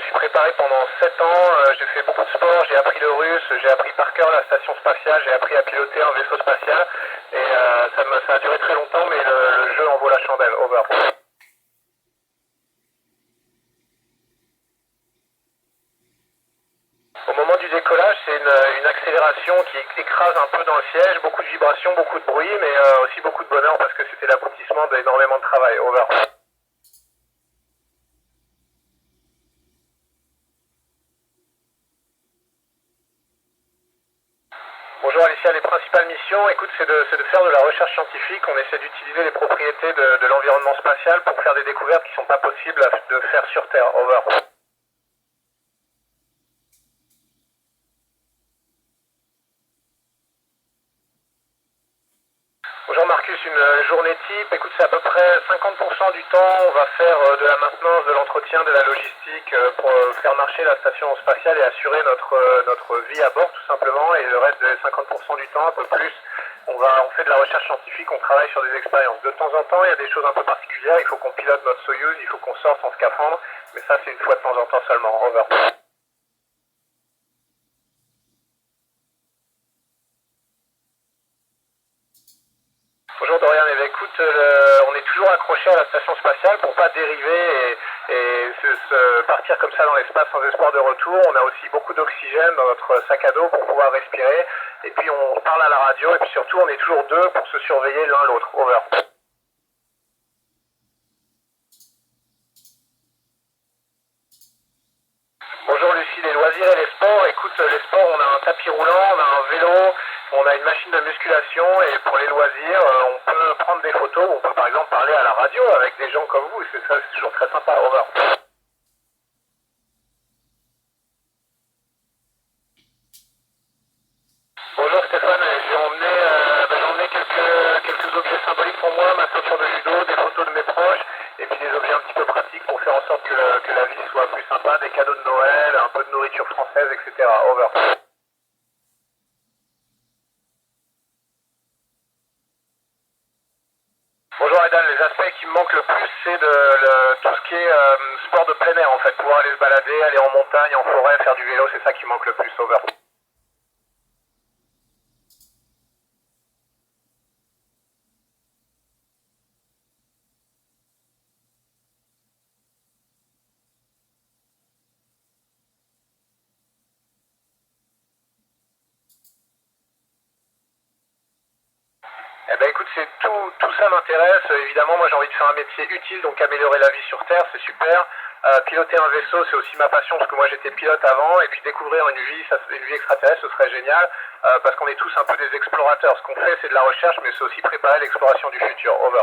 suis préparé pendant 7 ans, j'ai fait beaucoup de sport, j'ai appris le russe, j'ai appris par cœur la station spatiale, j'ai appris à piloter un vaisseau spatial et ça a duré très longtemps mais le jeu en vaut la chandelle. Over. Au moment du décollage, c'est une accélération qui écrase un peu dans le siège, beaucoup de vibrations, beaucoup de bruit, mais aussi beaucoup de bonheur parce que c'était l'aboutissement d'énormément de travail. Over. Bonjour Alicia, les principales missions, écoute, c'est de faire de la recherche scientifique. On essaie d'utiliser les propriétés de l'environnement spatial pour faire des découvertes qui ne sont pas possibles de faire sur Terre. Over. Bonjour Marcus, une journée type, écoute, c'est à peu près 50% du temps, on va faire de la maintenance, de l'entretien, de la logistique pour faire marcher la station spatiale et assurer notre vie à bord tout simplement, et le reste des 50% du temps, un peu plus, on fait de la recherche scientifique, on travaille sur des expériences. De temps en temps, il y a des choses un peu particulières, il faut qu'on pilote notre Soyuz, il faut qu'on sorte en scaphandre, mais ça c'est une fois de temps en temps seulement. Over. Bonjour Dorian, eh bien, écoute, on est toujours accroché à la station spatiale pour pas dériver et partir comme ça dans l'espace sans espoir de retour. On a aussi beaucoup d'oxygène dans notre sac à dos pour pouvoir respirer. Et puis on parle à la radio et puis surtout on est toujours deux pour se surveiller l'un l'autre. Over. Bonjour Lucie, les loisirs et les sports. Écoute, les sports, on a un tapis roulant, on a un vélo, on a une machine de musculation et pour les loisirs, on peut prendre des photos, on peut par exemple parler à la radio avec des gens comme vous, et c'est toujours très sympa. Over. Bonjour Stéphane, j'ai emmené quelques objets symboliques pour moi, ma ceinture de judo, des photos de mes proches, et puis des objets un petit peu pratiques pour faire en sorte que la vie soit plus sympa, des cadeaux de Noël, un peu de nourriture française, etc. Over. Bonjour Aidan, les aspects qui me manquent le plus, c'est tout ce qui est sport de plein air en fait, pouvoir aller se balader, aller en montagne, en forêt, faire du vélo, c'est ça qui me manque le plus. Over. Eh ben écoute, tout ça m'intéresse. Évidemment, moi j'ai envie de faire un métier utile, donc améliorer la vie sur Terre, c'est super. Piloter un vaisseau, c'est aussi ma passion, parce que moi j'étais pilote avant, et puis découvrir une vie extraterrestre, ce serait génial, parce qu'on est tous un peu des explorateurs. Ce qu'on fait, c'est de la recherche, mais c'est aussi préparer l'exploration du futur. Over.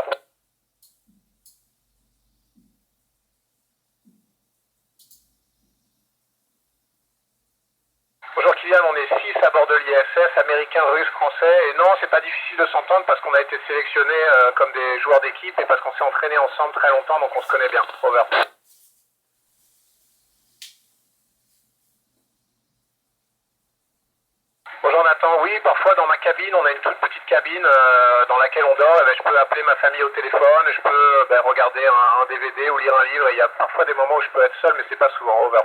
Bonjour Kylian, on est 6 à bord de l'ISS, américain, russe, français, et non, c'est pas difficile de s'entendre parce qu'on a été sélectionnés comme des joueurs d'équipe et parce qu'on s'est entraînés ensemble très longtemps, donc on se connaît bien. Over. Bonjour Nathan, oui, parfois dans ma cabine, on a une toute petite cabine dans laquelle on dort, et ben, je peux appeler ma famille au téléphone, je peux regarder un DVD ou lire un livre, et il y a parfois des moments où je peux être seul, mais c'est pas souvent. Over.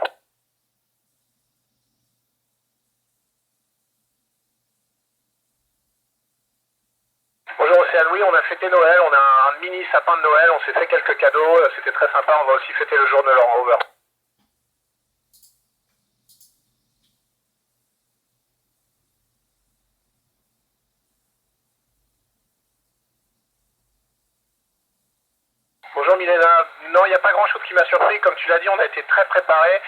Bonjour Océane, oui, on a fêté Noël, on a un mini sapin de Noël, on s'est fait quelques cadeaux, c'était très sympa, on va aussi fêter le jour de l'an. Over. Bonjour Milena, non, il n'y a pas grand chose qui m'a surpris, comme tu l'as dit, on a été très préparés.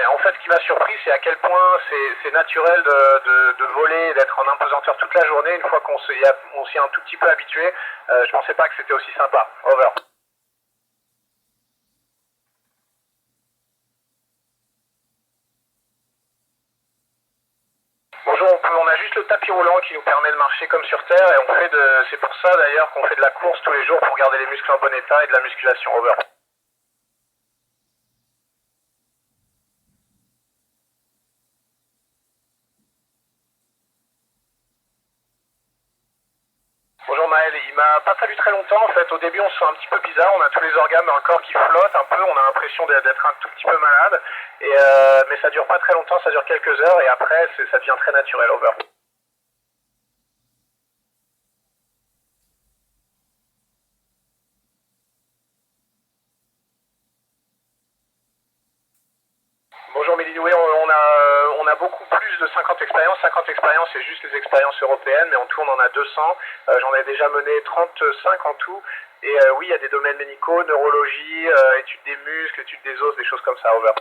En fait, ce qui m'a surpris, c'est à quel point c'est naturel de voler, d'être en impesanteur toute la journée. Une fois on s'y est un tout petit peu habitué, je pensais pas que c'était aussi sympa. Over. Bonjour, on a juste le tapis roulant qui nous permet de marcher comme sur Terre et c'est pour ça d'ailleurs qu'on fait de la course tous les jours pour garder les muscles en bon état et de la musculation. Over. Bonjour Maël. Il m'a pas fallu très longtemps en fait. Au début, on se sent un petit peu bizarre. On a tous les organes dans le corps qui flottent un peu. On a l'impression d'être un tout petit peu malade. Mais ça dure pas très longtemps. Ça dure quelques heures et après, ça devient très naturel. Over. Bonjour Méline, oui, on a beaucoup plus de 50 expériences. 50 expériences, c'est juste les expériences européennes, mais en tout, on en a 200. J'en ai déjà mené 35 en tout. Et oui, il y a des domaines médicaux, neurologie, études des muscles, études des os, des choses comme ça, over.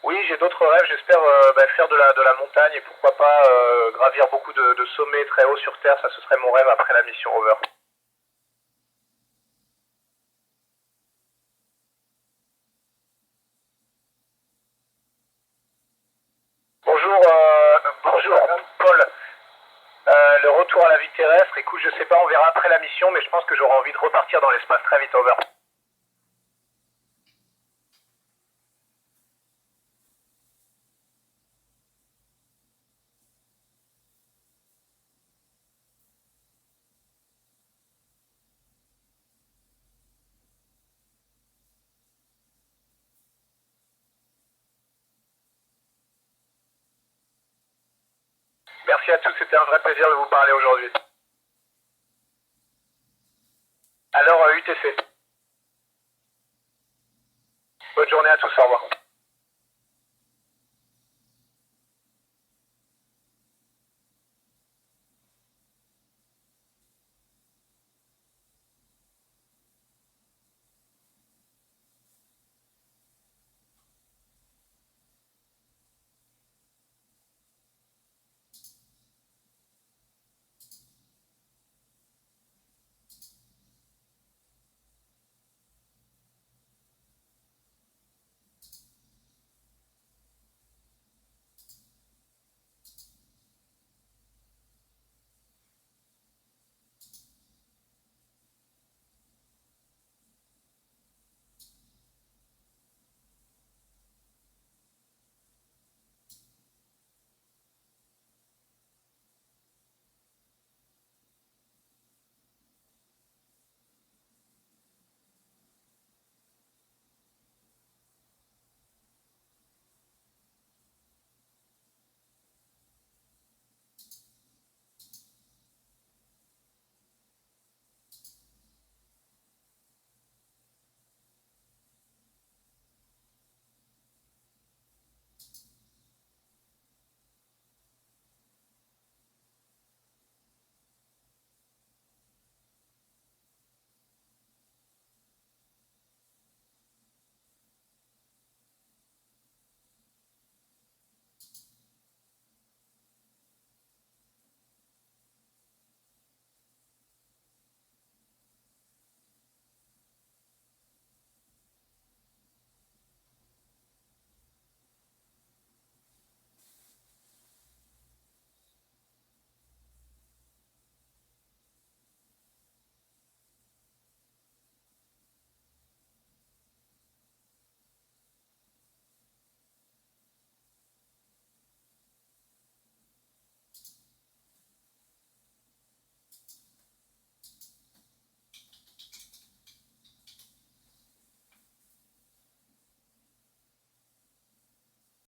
Oui, j'ai d'autres rêves. J'espère faire de la montagne et pourquoi pas gravir beaucoup de sommets très hauts sur Terre. Ça, ce serait mon rêve après la mission Rover. Bonjour, bonjour Paul. Le retour à la vie terrestre, écoute, je sais pas, on verra après la mission, mais je pense que j'aurai envie de repartir dans l'espace très vite, over. Merci à tous, c'était un vrai plaisir de vous parler aujourd'hui. Alors, UTC. Bonne journée à tous, au revoir.